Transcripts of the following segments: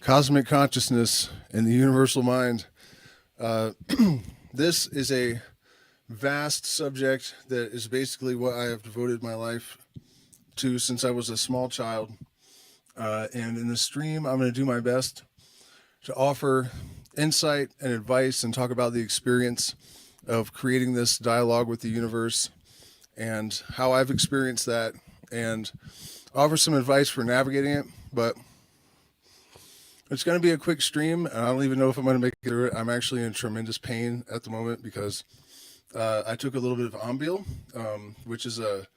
cosmic consciousness and the universal mind. Uh, this is a vast subject that is basically what I have devoted my life to since I was a small child. And in this stream, I'm going to do my best to offer insight and advice and talk about the experience of creating this dialogue with the universe and how I've experienced that, and offer some advice for navigating it. But it's going to be a quick stream, and I don't even know if I'm going to make it through it. I'm actually in tremendous pain at the moment because I took a little bit of Ambil, which is a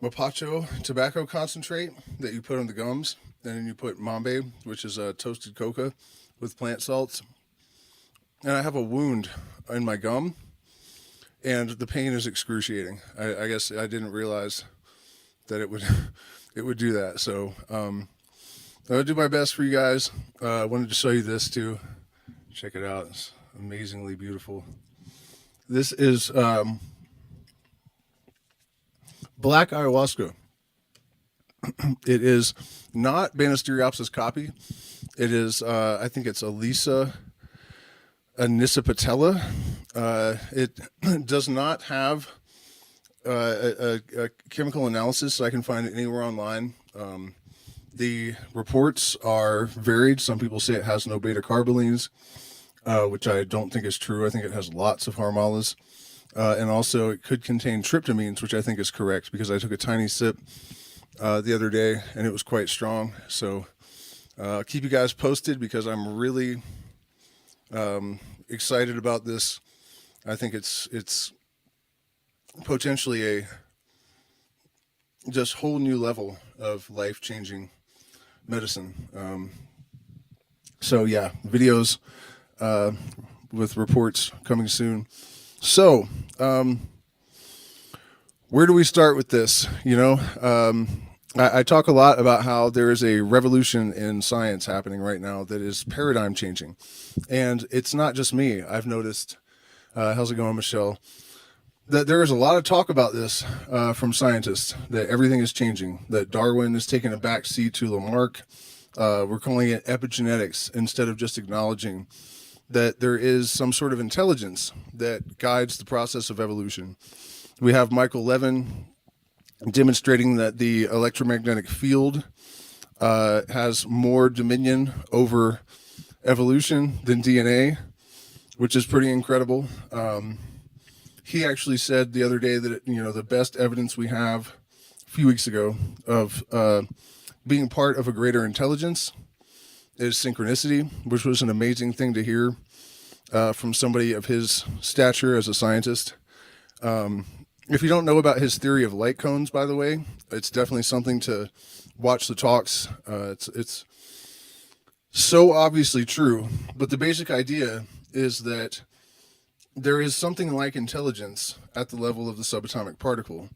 mapacho tobacco concentrate that you put on the gums, and then you put mambe, which is a toasted coca with plant salts. And I have a wound in my gum, and the pain is excruciating. I guess I didn't realize that it would do that. So I'll do my best for you guys. I wanted to show you this too. Check it out. It's amazingly beautiful. This is black ayahuasca. It is not Banisteriopsis copy. It is, I think it's Elisa anisipatella. It does not have a chemical analysis, so I can find it anywhere online. The reports are varied. Some people say it has no beta carbolines, which I don't think is true. I think it has lots of harmalas. And also it could contain tryptamines, which I think is correct because I took a tiny sip the other day and it was quite strong. So I'll keep you guys posted because I'm really excited about this. I think it's potentially a just whole new level of life-changing medicine. So yeah, videos with reports coming soon. So where do we start with this? I talk a lot about how there is a revolution in science happening right now that is paradigm changing. And it's not just me. I've noticed, how's it going, Michelle? That there is a lot of talk about this from scientists, that everything is changing, that Darwin is taking a back seat to Lamarck. We're calling it epigenetics instead of just acknowledging that there is some sort of intelligence that guides the process of evolution. We have Michael Levin demonstrating that the electromagnetic field has more dominion over evolution than DNA, which is pretty incredible. He actually said the other day that, the best evidence we have a few weeks ago of being part of a greater intelligence is synchronicity, which was an amazing thing to hear from somebody of his stature as a scientist. If you don't know about his theory of light cones, by the way, it's definitely something to watch the talks. It's so obviously true, but the basic idea is that there is something like intelligence at the level of the subatomic particle,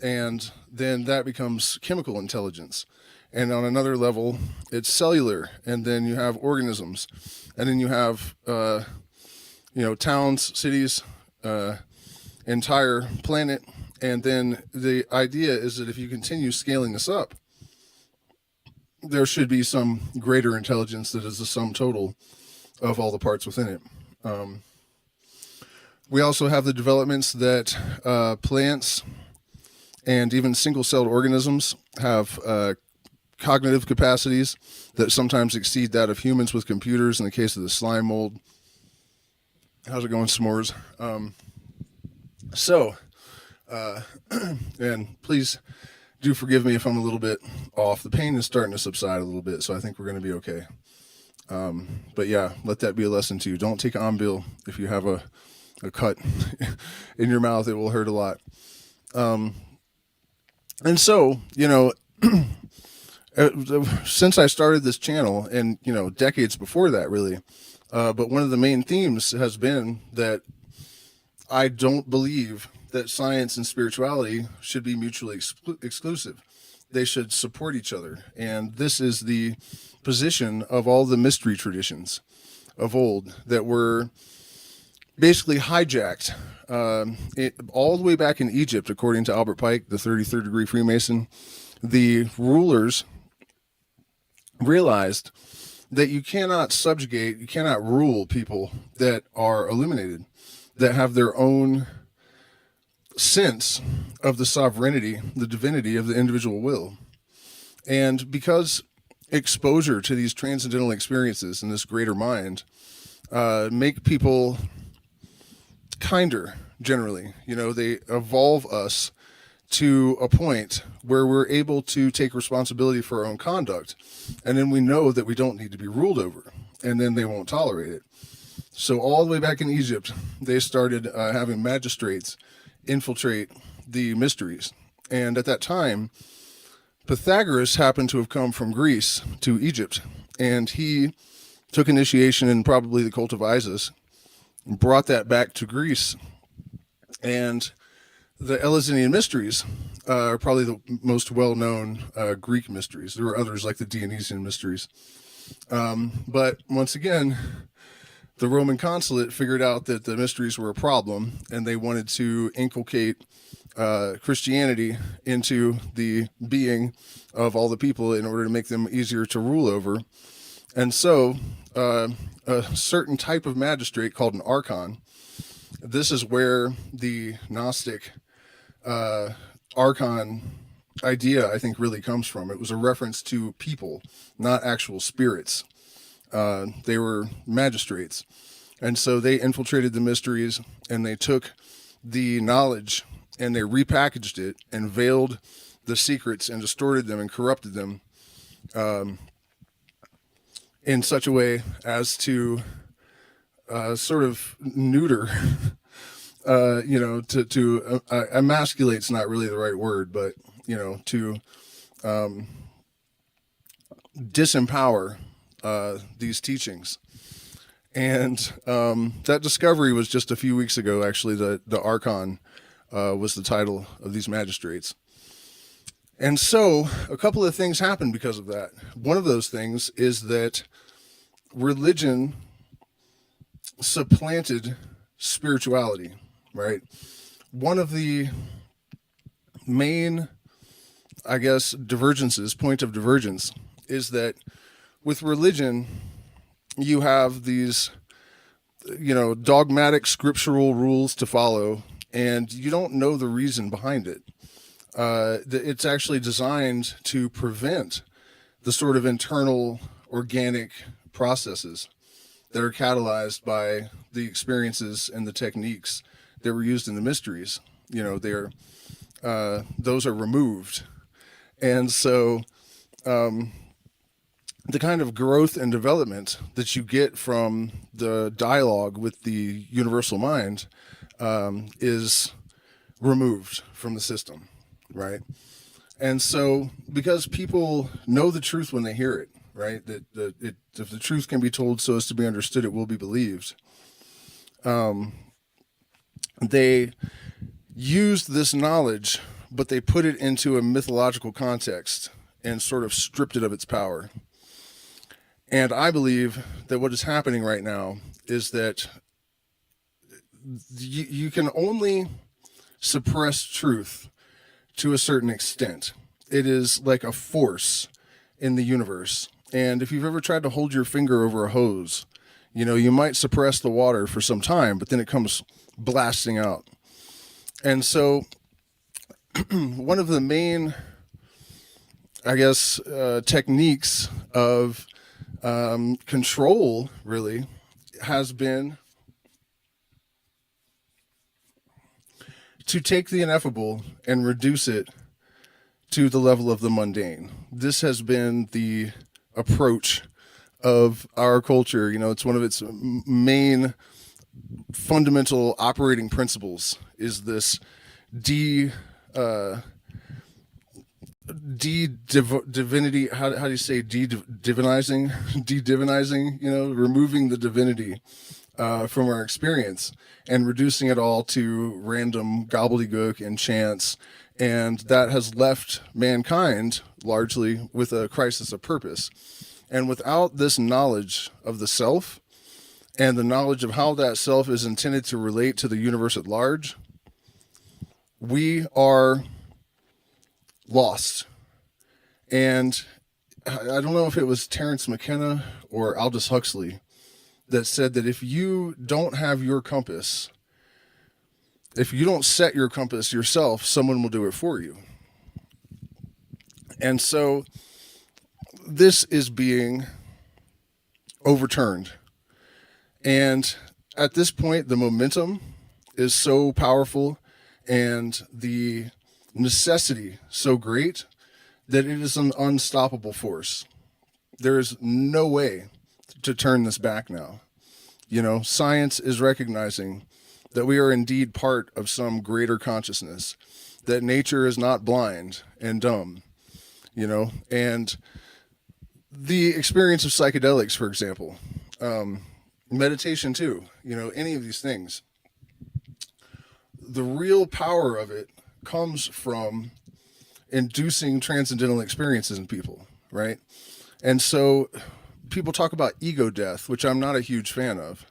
and then that becomes chemical intelligence. And on another level, it's cellular, and then you have organisms, and then you have, towns, cities, entire planet. And then the idea is that if you continue scaling this up, there should be some greater intelligence that is the sum total of all the parts within it. We also have the developments that plants and even single-celled organisms have cognitive capacities that sometimes exceed that of humans with computers in the case of the slime mold. How's it going, s'mores? And please do forgive me if I'm a little bit off. The pain is starting to subside a little bit, so I think we're going to be okay. But yeah, let that be a lesson to you. Don't take Ambil if you have a cut in your mouth. It will hurt a lot. And so, since I started this channel, and decades before that, really, but one of the main themes has been that I don't believe that science and spirituality should be mutually exclusive. They should support each other. And this is the position of all the mystery traditions of old that were basically hijacked all the way back in Egypt, according to Albert Pike, the 33rd degree Freemason. The rulers realized that you cannot subjugate, you cannot rule people that are illuminated, that have their own sense of the sovereignty, the divinity of the individual will. And because exposure to these transcendental experiences in this greater mind make people kinder generally. They evolve us to a point where we're able to take responsibility for our own conduct, and then we know that we don't need to be ruled over, and then they won't tolerate it. So all the way back in Egypt, they started having magistrates infiltrate the mysteries. And at that time, Pythagoras happened to have come from Greece to Egypt, and he took initiation in probably the cult of Isis, and brought that back to Greece. And the Eleusinian mysteries are probably the most well-known Greek mysteries. There were others like the Dionysian mysteries. But once again, the Roman consulate figured out that the mysteries were a problem, and they wanted to inculcate Christianity into the being of all the people in order to make them easier to rule over. And so a certain type of magistrate called an archon, this is where the Gnostic archon idea, I think, really comes from. It was a reference to people, not actual spirits. They were magistrates. And so they infiltrated the mysteries, and they took the knowledge and they repackaged it and veiled the secrets and distorted them and corrupted them in such a way as to sort of neuter, to emasculate's not really the right word, but, to disempower these teachings. And that discovery was just a few weeks ago, actually. The Archon was the title of these magistrates. And so a couple of things happened because of that. One of those things is that religion supplanted spirituality, right? One of the main, I guess, point of divergence, is that with religion, you have these, dogmatic scriptural rules to follow, and you don't know the reason behind it. It's actually designed to prevent the sort of internal organic processes that are catalyzed by the experiences and the techniques that were used in the mysteries. Those are removed. And so the kind of growth and development that you get from the dialogue with the universal mind is removed from the system, right? And so because people know the truth when they hear it, right? That if the truth can be told so as to be understood, it will be believed. They used this knowledge, but they put it into a mythological context and sort of stripped it of its power. And I believe that what is happening right now is that you can only suppress truth to a certain extent. It is like a force in the universe. And if you've ever tried to hold your finger over a hose, you might suppress the water for some time, but then it comes blasting out. And so one of the main, I guess, techniques of control really has been to take the ineffable and reduce it to the level of the mundane. This has been the approach of our culture. It's one of its main fundamental operating principles is this divinity. How do you say divinizing? De-divinizing, removing the divinity from our experience and reducing it all to random gobbledygook and chance. And that has left mankind largely with a crisis of purpose. And without this knowledge of the self and the knowledge of how that self is intended to relate to the universe at large, we are lost. And I don't know if it was Terence McKenna or Aldous Huxley that said that if you don't have your compass, if you don't set your compass yourself, someone will do it for you. And so this is being overturned. And at this point, the momentum is so powerful and the necessity so great that it is an unstoppable force. There is no way to turn this back now. You know, science is recognizing that we are indeed part of some greater consciousness, that nature is not blind and dumb, you know, and the experience of psychedelics, for example, meditation too, you know, any of these things, the real power of it comes from inducing transcendental experiences in people, right? And so people talk about ego death, which I'm not a huge fan of.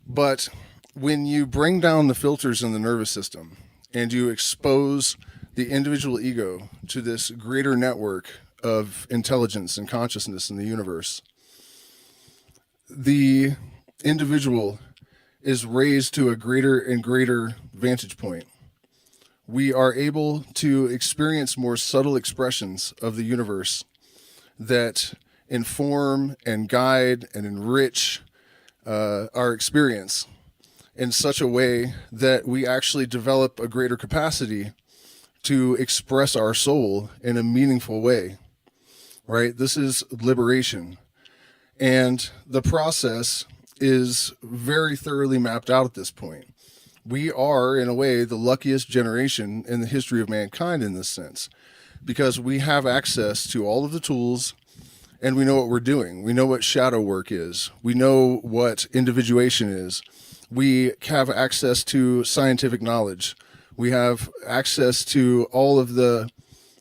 But when you bring down the filters in the nervous system and you expose the individual ego to this greater network of intelligence and consciousness in the universe, the individual is raised to a greater and greater vantage point. We are able to experience more subtle expressions of the universe that inform and guide and enrich our experience in such a way that we actually develop a greater capacity to express our soul in a meaningful way, right? This is liberation. And the process is very thoroughly mapped out at this point. We are, in a way, the luckiest generation in the history of mankind in this sense, because we have access to all of the tools and we know what we're doing. We know what shadow work is. We know what individuation is. We have access to scientific knowledge. We have access to all of the,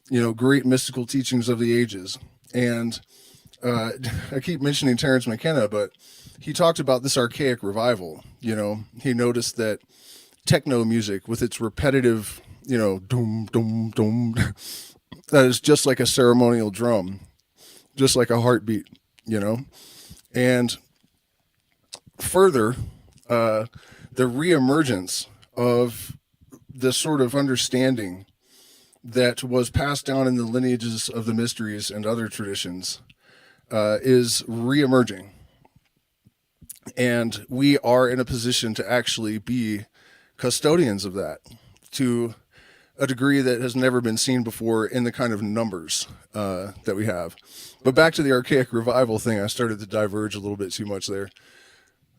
you know, great mystical teachings of the ages. And I keep mentioning Terence McKenna, but he talked about this archaic revival. You know, he noticed that techno music with its repetitive, you know, doom, doom, doom, that is just like a ceremonial drum, just like a heartbeat, you know. And further, the reemergence of this sort of understanding that was passed down in the lineages of the mysteries and other traditions is reemerging. And we are in a position to actually be custodians of that to a degree that has never been seen before in the kind of numbers that we have. But back to the archaic revival thing, I started to diverge a little bit too much there.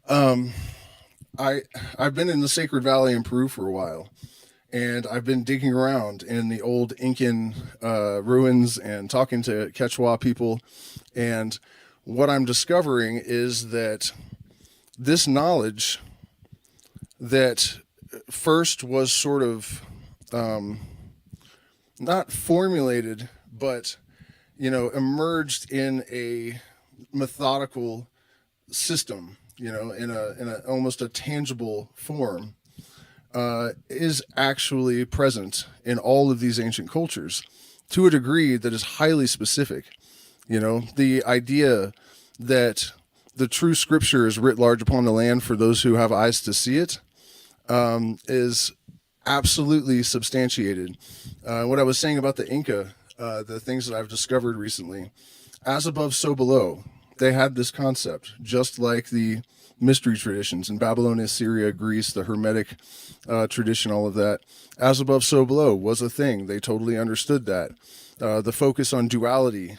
I've been in the Sacred Valley in Peru for a while, and I've been digging around in the old Incan ruins and talking to Quechua people. And what I'm discovering is that this knowledge that first was sort of not formulated, but, you know, emerged in a methodical system, you know, in a almost a tangible form, is actually present in all of these ancient cultures to a degree that is highly specific. You know, the idea that the true scripture is writ large upon the land for those who have eyes to see it is absolutely substantiated. What I was saying about the Inca, the things that I've discovered recently, as above, so below, they had this concept, just like the mystery traditions in Babylonia, Syria, Greece, the Hermetic tradition, all of that. As above, so below was a thing. They totally understood that. The focus on duality.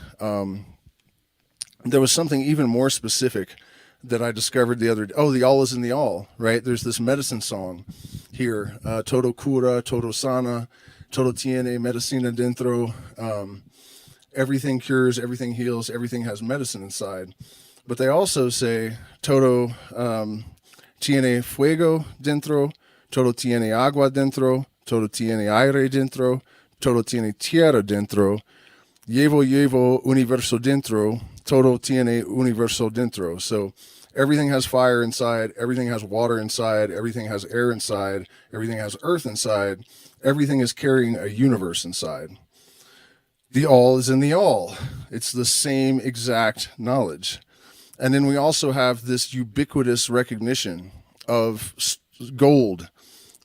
There was something even more specific that I discovered the other day. Oh, the all is in the all, right? There's this medicine song here. Todo cura, todo sana, todo tiene medicina dentro. Everything cures, everything heals, everything has medicine inside. But they also say, todo tiene fuego dentro, todo tiene agua dentro, todo tiene aire dentro, todo tiene tierra dentro, llevo universo dentro, todo tiene universo dentro. So everything has fire inside, everything has water inside, everything has air inside, everything has earth inside, everything is carrying a universe inside. The all is in the all. It's the same exact knowledge. And then we also have this ubiquitous recognition of gold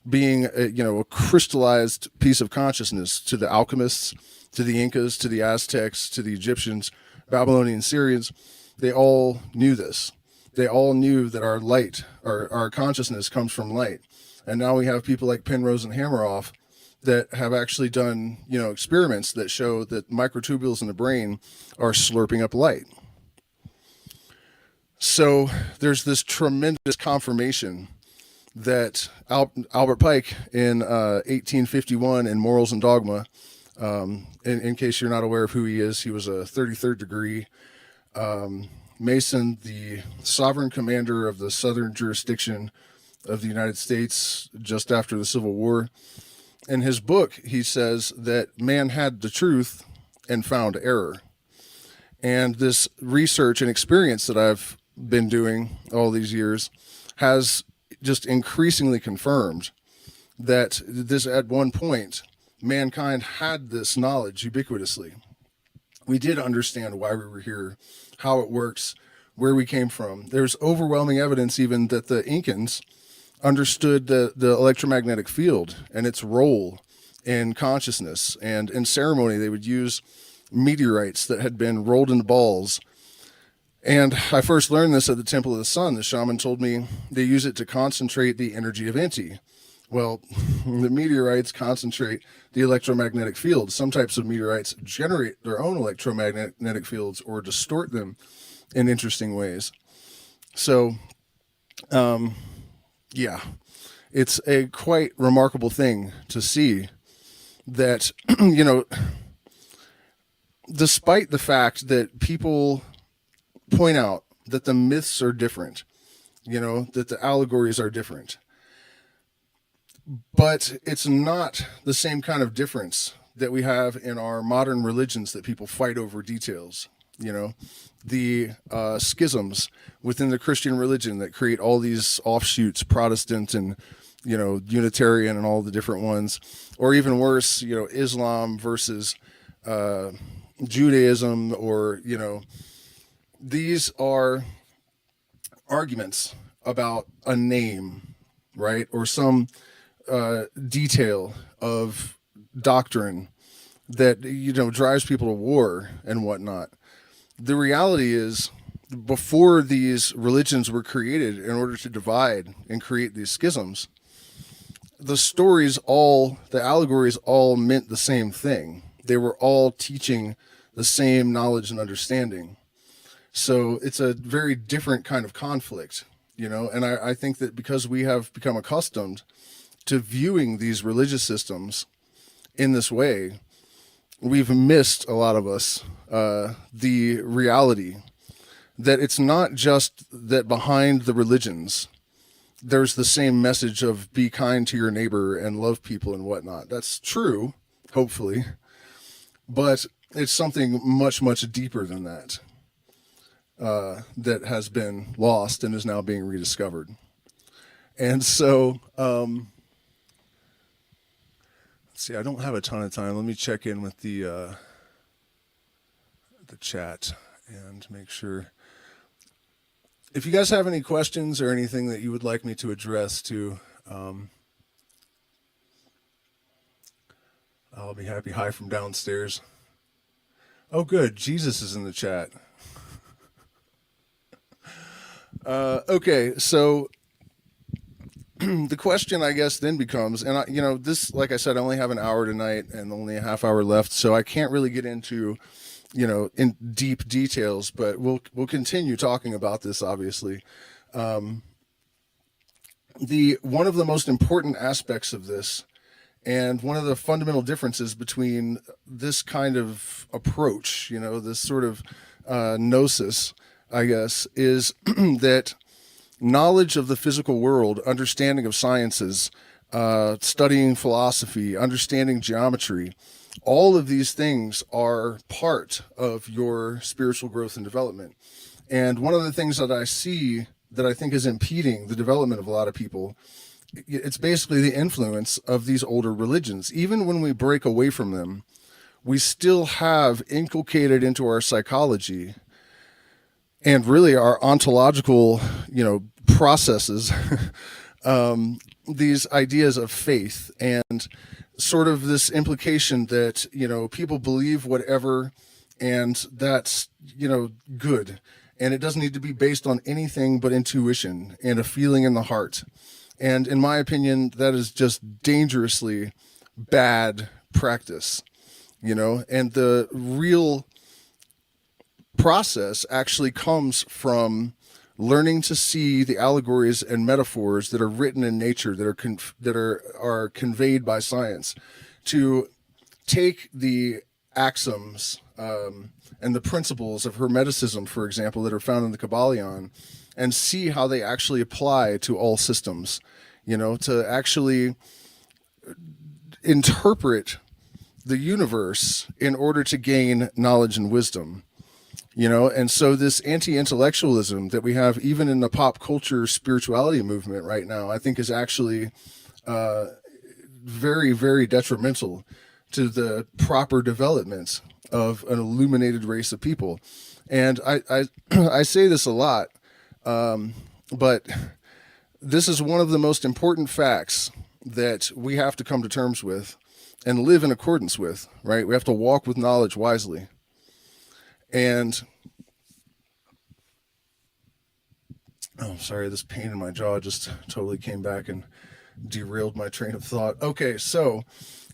being a crystallized piece of consciousness to the alchemists, to the Incas, to the Aztecs, to the Egyptians, Babylonians, Syrians. They all knew this. They all knew that our light, our consciousness comes from light. And now we have people like Penrose and Hameroff that have actually done, experiments that show that microtubules in the brain are slurping up light. So there's this tremendous confirmation that Albert Pike in 1851 in Morals and Dogma, in case you're not aware of who he is, he was a 33rd degree Mason, the sovereign commander of the southern jurisdiction of the United States just after the Civil War. In his book, he says that man had the truth and found error. And this research and experience that I've been doing all these years has just increasingly confirmed that this, at one point, mankind had this knowledge ubiquitously. We did understand why we were here, how it works, where we came from. There's overwhelming evidence even that the Incans understood the electromagnetic field and its role in consciousness. And in ceremony, they would use meteorites that had been rolled into balls. And I first learned this at the Temple of the Sun. The shaman told me they use it to concentrate the energy of Inti. Well, the meteorites concentrate the electromagnetic field. Some types of meteorites generate their own electromagnetic fields or distort them in interesting ways. So, yeah, it's a quite remarkable thing to see that, despite the fact that people point out that the myths are different, that the allegories are different, but it's not the same kind of difference that we have in our modern religions that people fight over details. The schisms within the Christian religion that create all these offshoots, Protestant and, Unitarian and all the different ones, or even worse, Islam versus Judaism, or, these are arguments about a name, right? Or some detail of doctrine that, drives people to war and whatnot. The reality is, before these religions were created in order to divide and create these schisms, the allegories all meant the same thing. They were all teaching the same knowledge and understanding. So it's a very different kind of conflict, and I think that because we have become accustomed to viewing these religious systems in this way, we've missed, a lot of us, the reality that it's not just that behind the religions there's the same message of be kind to your neighbor and love people and whatnot. That's true, hopefully, but it's something much, much deeper than that, that has been lost and is now being rediscovered. And so, let's see, I don't have a ton of time. Let me check in with the chat and make sure. If you guys have any questions or anything that you would like me to address to, I'll be happy. Hi from downstairs. Oh, good. Jesus is in the chat. Okay, so the question, I guess, then becomes, and this, like I said, I only have an hour tonight and only a half hour left, so I can't really get into, in deep details, but we'll continue talking about this, obviously. One of the most important aspects of this, and one of the fundamental differences between this kind of approach, this sort of gnosis, I guess, is that knowledge of the physical world, understanding of sciences, studying philosophy, understanding geometry, all of these things are part of your spiritual growth and development. And one of the things that I see that I think is impeding the development of a lot of people, it's basically the influence of these older religions. Even when we break away from them, we still have inculcated into our psychology and really our ontological, processes, these ideas of faith and sort of this implication that, people believe whatever and that's, good. And it doesn't need to be based on anything but intuition and a feeling in the heart. And in my opinion, that is just dangerously bad practice, and the real process actually comes from learning to see the allegories and metaphors that are written in nature, that are conveyed by science, to take the axioms and the principles of Hermeticism, for example, that are found in the Kabbalion, and see how they actually apply to all systems, to actually interpret the universe in order to gain knowledge and wisdom. And so this anti-intellectualism that we have even in the pop culture spirituality movement right now, I think is actually very, very detrimental to the proper development of an illuminated race of people. And I say this a lot, but this is one of the most important facts that we have to come to terms with and live in accordance with, right? We have to walk with knowledge wisely. And, sorry, this pain in my jaw just totally came back and derailed my train of thought. Okay, so,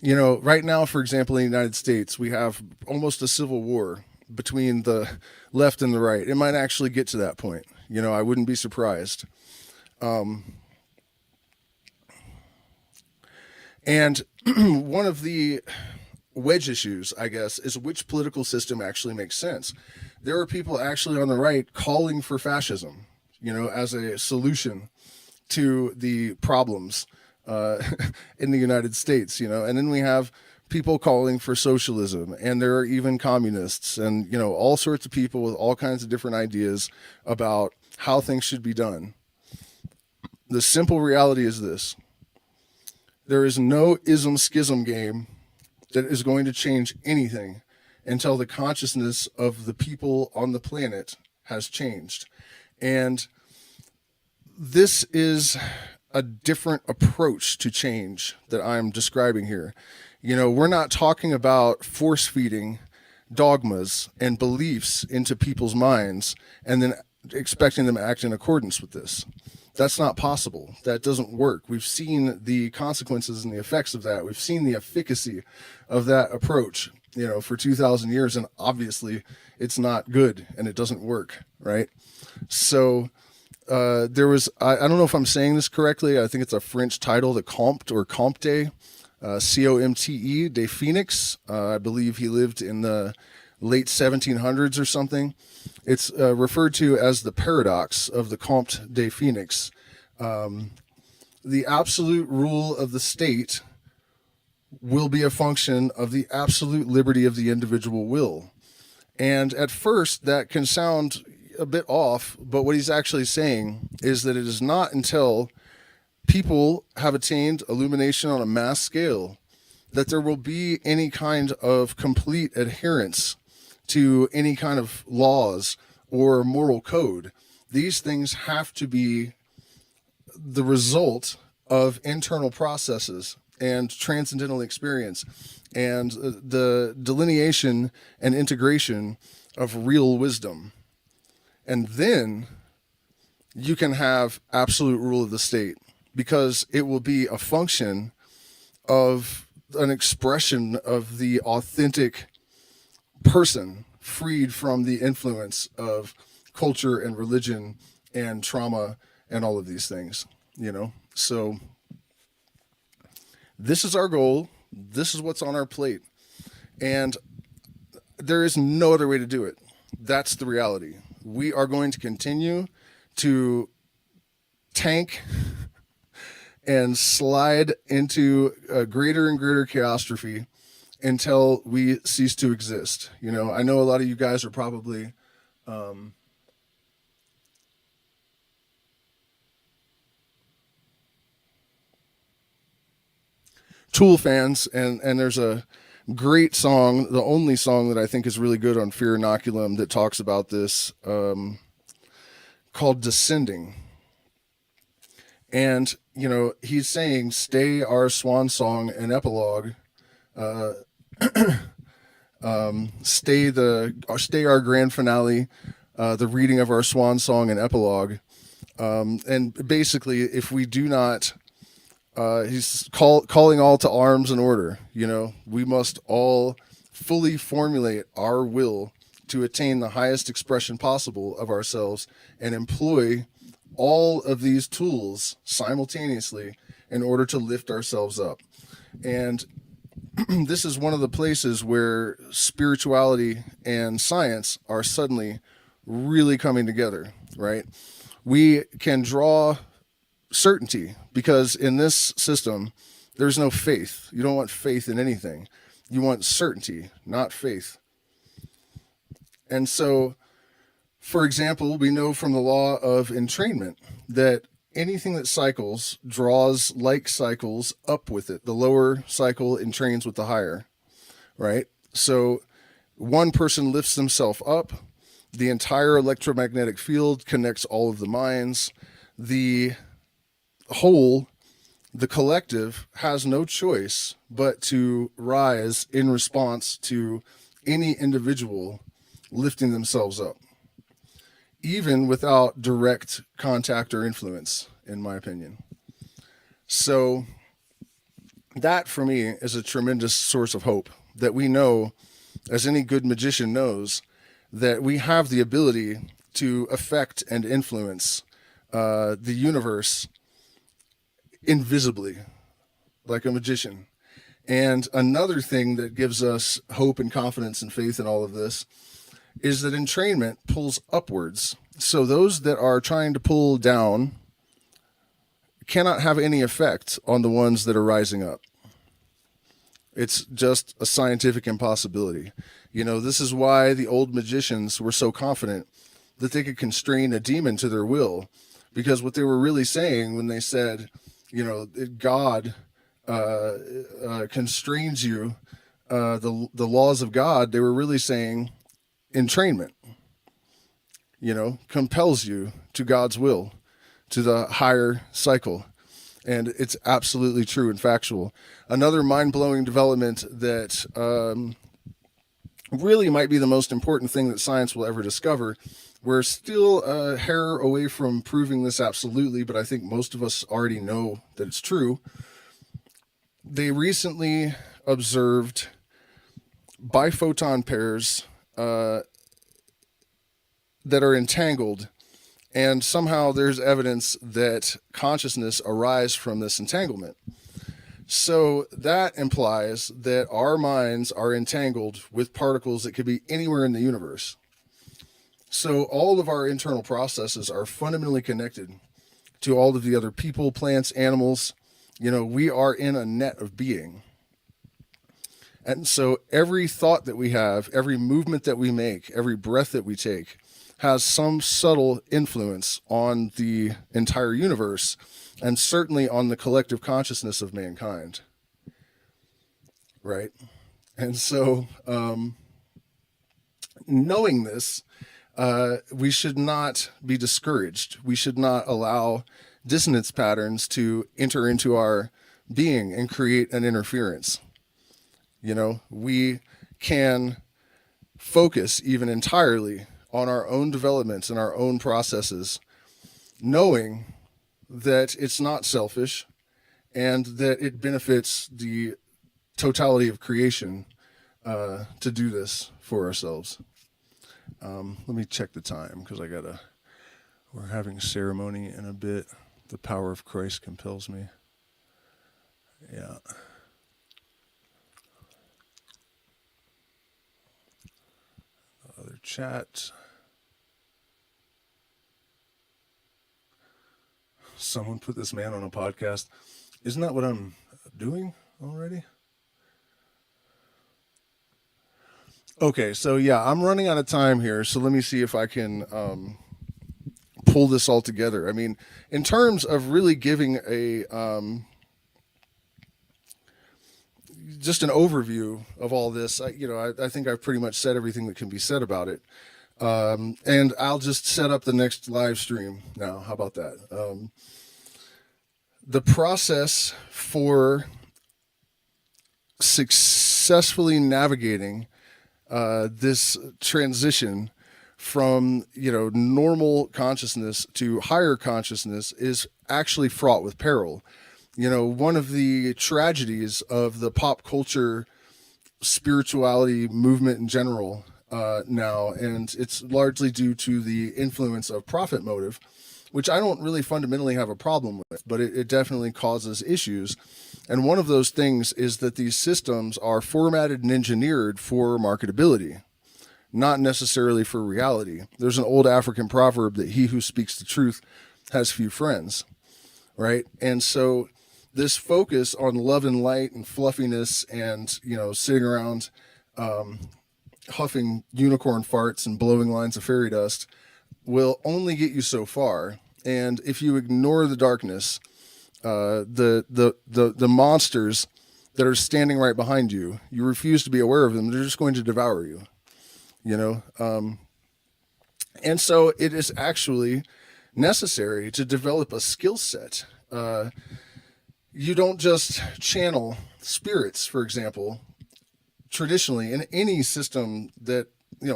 right now, for example, in the United States, we have almost a civil war between the left and the right. It might actually get to that point. I wouldn't be surprised. And one of the wedge issues, I guess, is which political system actually makes sense. There are people actually on the right calling for fascism, as a solution to the problems in the United States, and then we have people calling for socialism, and there are even communists and, all sorts of people with all kinds of different ideas about how things should be done. The simple reality is this: there is no ism-schism game that is going to change anything until the consciousness of the people on the planet has changed. And this is a different approach to change that I'm describing here. We're not talking about force-feeding dogmas and beliefs into people's minds and then expecting them to act in accordance with this. That's not possible. That doesn't work. We've seen the consequences and the effects of that. We've seen the efficacy of that approach, for 2,000 years, and obviously it's not good and it doesn't work, right? So there was, I don't know if I'm saying this correctly. I think it's a French title, the Comte or Comte, C-O-M-T-E, de Phoenix. I believe he lived in the late 1700s or something. It's referred to as the paradox of the Comte de Phoenix. The absolute rule of the state will be a function of the absolute liberty of the individual will. And at first, that can sound a bit off, but what he's actually saying is that it is not until people have attained illumination on a mass scale that there will be any kind of complete adherence to any kind of laws or moral code. These things have to be the result of internal processes and transcendental experience and the delineation and integration of real wisdom. And then you can have absolute rule of the state, because it will be a function of an expression of the authentic person, freed from the influence of culture and religion and trauma and all of these things, So this is our goal. This is what's on our plate. And there is no other way to do it. That's the reality. We are going to continue to tank and slide into a greater and greater chaostrophe until we cease to exist. I know a lot of you guys are probably Tool fans, and there's a great song, the only song that I think is really good on Fear Inoculum that talks about this, called Descending. And, he's saying, stay our swan song and epilogue, stay our grand finale, the reading of our swan song and epilogue. And basically, if we do not, he's calling all to arms and order. We must all fully formulate our will to attain the highest expression possible of ourselves and employ all of these tools simultaneously in order to lift ourselves up. And this is one of the places where spirituality and science are suddenly really coming together, right? We can draw certainty because in this system, there's no faith. You don't want faith in anything. You want certainty, not faith. And so, for example, we know from the law of entrainment that anything that cycles draws like cycles up with it. The lower cycle entrains with the higher, right? So one person lifts themselves up. The entire electromagnetic field connects all of the minds. The whole, the collective, has no choice but to rise in response to any individual lifting themselves up, even without direct contact or influence, in my opinion. So that, for me, is a tremendous source of hope, that we know, as any good magician knows, that we have the ability to affect and influence the universe invisibly, like a magician. And another thing that gives us hope and confidence and faith in all of this is that entrainment pulls upwards. So those that are trying to pull down cannot have any effect on the ones that are rising up. It's just a scientific impossibility. This is why the old magicians were so confident that they could constrain a demon to their will, because what they were really saying when they said, God constrains you, the laws of God, they were really saying entrainment, compels you to God's will, to the higher cycle. And it's absolutely true and factual. Another mind-blowing development that really might be the most important thing that science will ever discover. We're still a hair away from proving this absolutely, but I think most of us already know that it's true. They recently observed biphoton pairs that are entangled, and somehow there's evidence that consciousness arises from this entanglement. So that implies that our minds are entangled with particles that could be anywhere in the universe. So all of our internal processes are fundamentally connected to all of the other people, plants, animals. We are in a net of being. And so every thought that we have, every movement that we make, every breath that we take has some subtle influence on the entire universe, and certainly on the collective consciousness of mankind. Right? And so, knowing this, we should not be discouraged. We should not allow dissonance patterns to enter into our being and create an interference. We can focus even entirely on our own developments and our own processes, knowing that it's not selfish and that it benefits the totality of creation to do this for ourselves. Let me check the time because we're having ceremony in a bit. The power of Christ compels me. Yeah. Other chat. Someone put this man on a podcast. Isn't that what I'm doing already? Okay, so yeah, I'm running out of time here, so let me see if I can pull this all together. I mean, in terms of really giving a just an overview of all this. I think I've pretty much said everything that can be said about it. And I'll just set up the next live stream now. How about that? The process for successfully navigating this transition from normal consciousness to higher consciousness is actually fraught with peril. One of the tragedies of the pop culture spirituality movement in general now, and it's largely due to the influence of profit motive, which I don't really fundamentally have a problem with, but it definitely causes issues. And one of those things is that these systems are formatted and engineered for marketability, not necessarily for reality. There's an old African proverb that he who speaks the truth has few friends, right? And so this focus on love and light and fluffiness and, sitting around huffing unicorn farts and blowing lines of fairy dust will only get you so far. And if you ignore the darkness, the monsters that are standing right behind you, you refuse to be aware of them, they're just going to devour you. And so it is actually necessary to develop a skill set. You don't just channel spirits, for example, traditionally in any system that,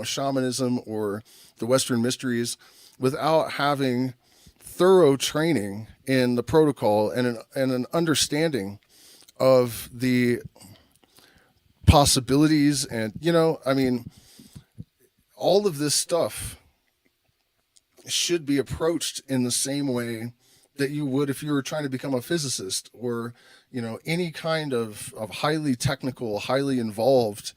shamanism or the Western mysteries, without having thorough training in the protocol and an understanding of the possibilities. And, all of this stuff should be approached in the same way that you would if you were trying to become a physicist or, any kind of highly technical, highly involved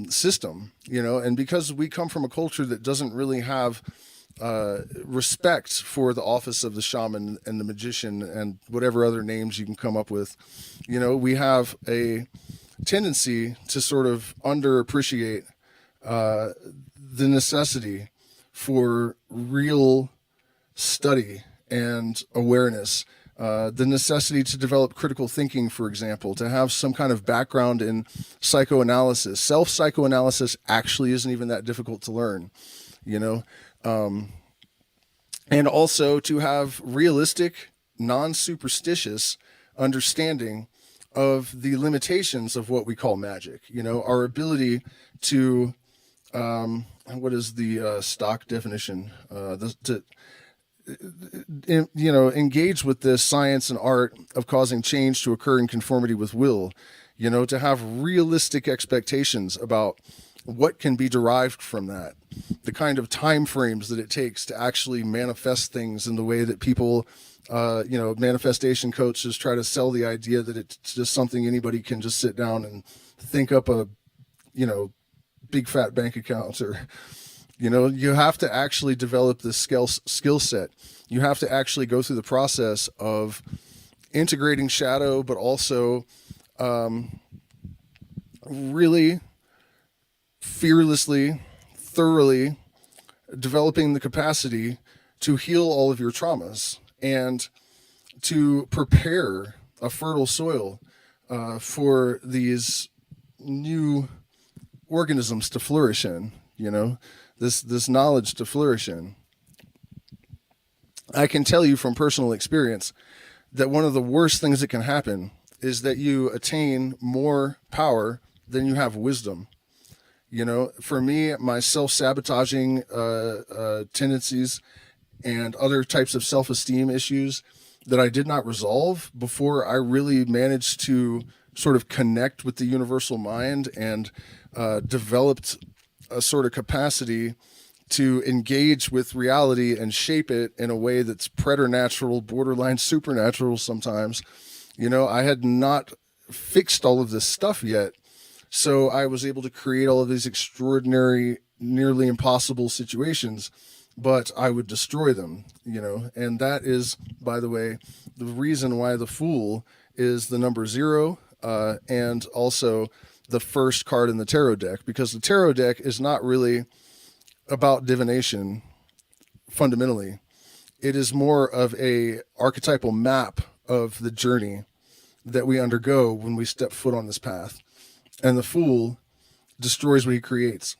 system, and because we come from a culture that doesn't really have respect for the office of the shaman and the magician and whatever other names you can come up with, we have a tendency to sort of underappreciate the necessity for real study and awareness, the necessity to develop critical thinking, for example, to have some kind of background in psychoanalysis. Self-psychoanalysis actually isn't even that difficult to learn, and also to have realistic, non-superstitious understanding of the limitations of what we call magic. Our ability to, what is the stock definition? Engage with this science and art of causing change to occur in conformity with will, to have realistic expectations about what can be derived from that, the kind of time frames that it takes to actually manifest things in the way that people, manifestation coaches try to sell the idea that it's just something anybody can just sit down and think up a, big fat bank account, or, you have to actually develop this skill set. You have to actually go through the process of integrating shadow, but also really fearlessly, thoroughly developing the capacity to heal all of your traumas and to prepare a fertile soil for these new organisms to flourish in, this knowledge to flourish in. I can tell you from personal experience that one of the worst things that can happen is that you attain more power than you have wisdom. For me, my self-sabotaging tendencies and other types of self-esteem issues that I did not resolve before I really managed to sort of connect with the universal mind and developed a sort of capacity to engage with reality and shape it in a way that's preternatural, borderline supernatural sometimes. I had not fixed all of this stuff yet. So I was able to create all of these extraordinary, nearly impossible situations, but I would destroy them, and that is, by the way, the reason why the Fool is the number 0, and also the first card in the tarot deck, because the tarot deck is not really about divination fundamentally. It is more of a archetypal map of the journey, that we undergo when we step foot on this path. And the fool destroys what he creates.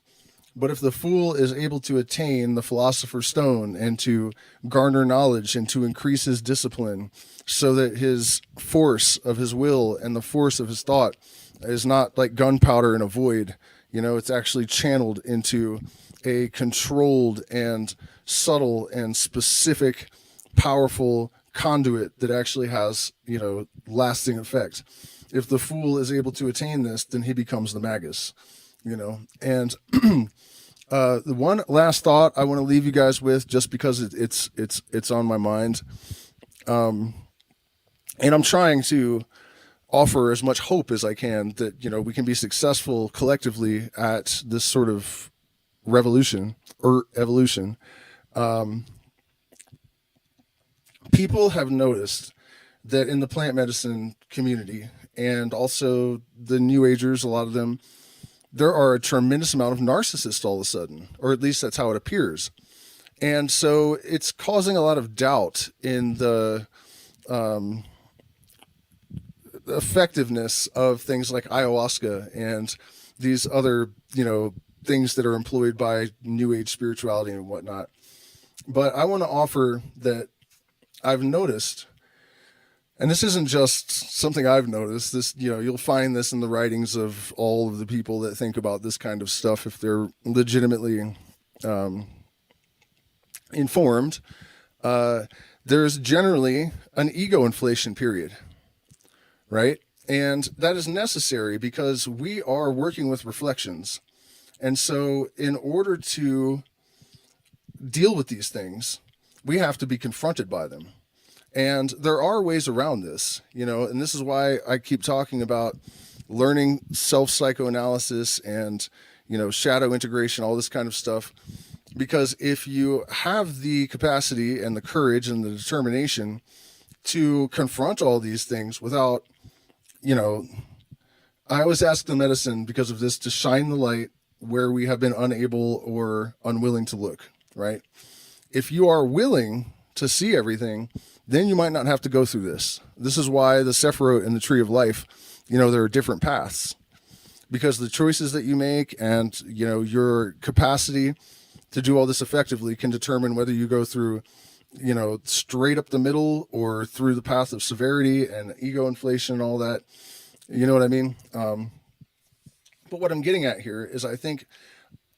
But if the fool is able to attain the philosopher's stone and to garner knowledge and to increase his discipline so that his force of his will and the force of his thought is not like gunpowder in a void, it's actually channeled into a controlled and subtle and specific, powerful conduit that actually has, lasting effect. If the fool is able to attain this, then he becomes the magus, and the one last thought I want to leave you guys with, just because it's on my mind, and I'm trying to offer as much hope as I can that we can be successful collectively at this sort of revolution or evolution. People have noticed that in the plant medicine community and also the New Agers, a lot of them, there are a tremendous amount of narcissists all of a sudden, or at least that's how it appears. And so it's causing a lot of doubt in the effectiveness of things like ayahuasca and these other, things that are employed by New Age spirituality and whatnot. But I want to offer that I've noticed, and this isn't just something I've noticed, this, you'll find this in the writings of all of the people that think about this kind of stuff if they're legitimately informed. There's generally an ego inflation period, right? And that is necessary because we are working with reflections. And so in order to deal with these things, we have to be confronted by them. And there are ways around this, and this is why I keep talking about learning self-psychoanalysis and, shadow integration, all this kind of stuff. Because if you have the capacity and the courage and the determination to confront all these things without, I always ask the medicine because of this to shine the light where we have been unable or unwilling to look, right? If you are willing to see everything, then you might not have to go through this. This is why the Sephiroth and the Tree of Life, there are different paths, because the choices that you make and, your capacity to do all this effectively can determine whether you go through, straight up the middle or through the path of severity and ego inflation and all that. You know what I mean? But what I'm getting at here is I think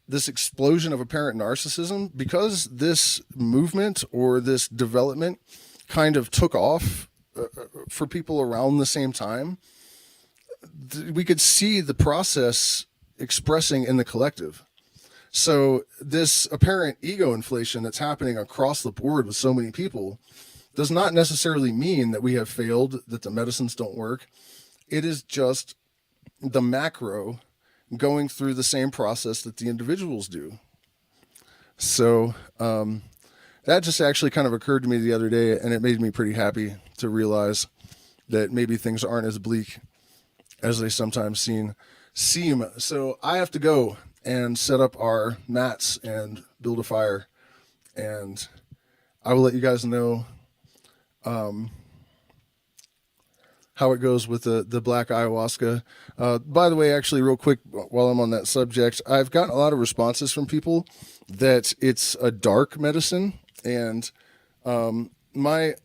this explosion of apparent narcissism, because this movement or this development kind of took off for people around the same time, we could see the process expressing in the collective. So this apparent ego inflation that's happening across the board with so many people does not necessarily mean that we have failed, that the medicines don't work. It is just the macro going through the same process that the individuals do. So that just actually kind of occurred to me the other day, and it made me pretty happy to realize that maybe things aren't as bleak as they sometimes seem. So I have to go and set up our mats and build a fire, and I will let you guys know how it goes with the black ayahuasca. By the way, actually, real quick, while I'm on that subject, I've gotten a lot of responses from people that it's a dark medicine, and my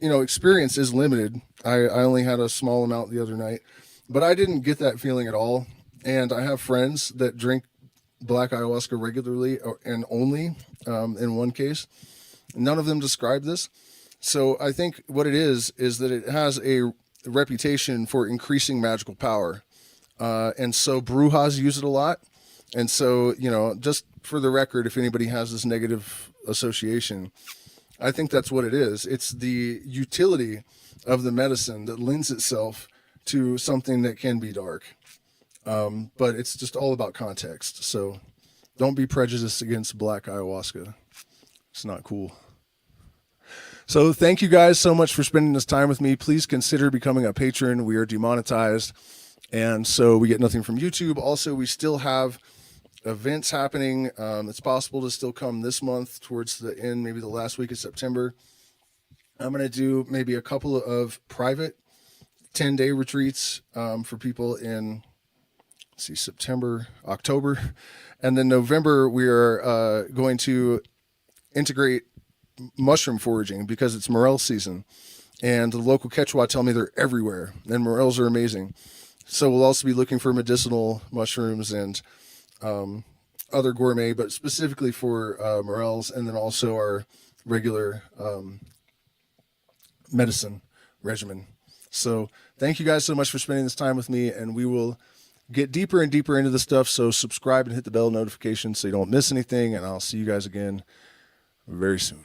experience is limited. I only had a small amount the other night, but I didn't get that feeling at all. And I have friends that drink black ayahuasca regularly, and only in one case. None of them describe this. So I think what it is that it has a reputation for increasing magical power. And so Brujas use it a lot. And so, just for the record, if anybody has this negative association, I think that's what it is. It's the utility of the medicine that lends itself to something that can be dark. But it's just all about context. So don't be prejudiced against black ayahuasca. It's not cool. So thank you guys so much for spending this time with me. Please consider becoming a patron. We are demonetized, and so we get nothing from YouTube. Also, we still have events happening. It's possible to still come this month towards the end, maybe the last week of September. I'm going to do maybe a couple of private 10-day retreats for people in, let's see, September, October. And then November, we are going to integrate mushroom foraging because it's morel season. And the local Quechua tell me they're everywhere. And morels are amazing. So we'll also be looking for medicinal mushrooms and other gourmet, but specifically for morels, and then also our regular medicine regimen. So thank you guys so much for spending this time with me, and we will get deeper and deeper into the stuff. So subscribe and hit the bell notification so you don't miss anything, and I'll see you guys again very soon.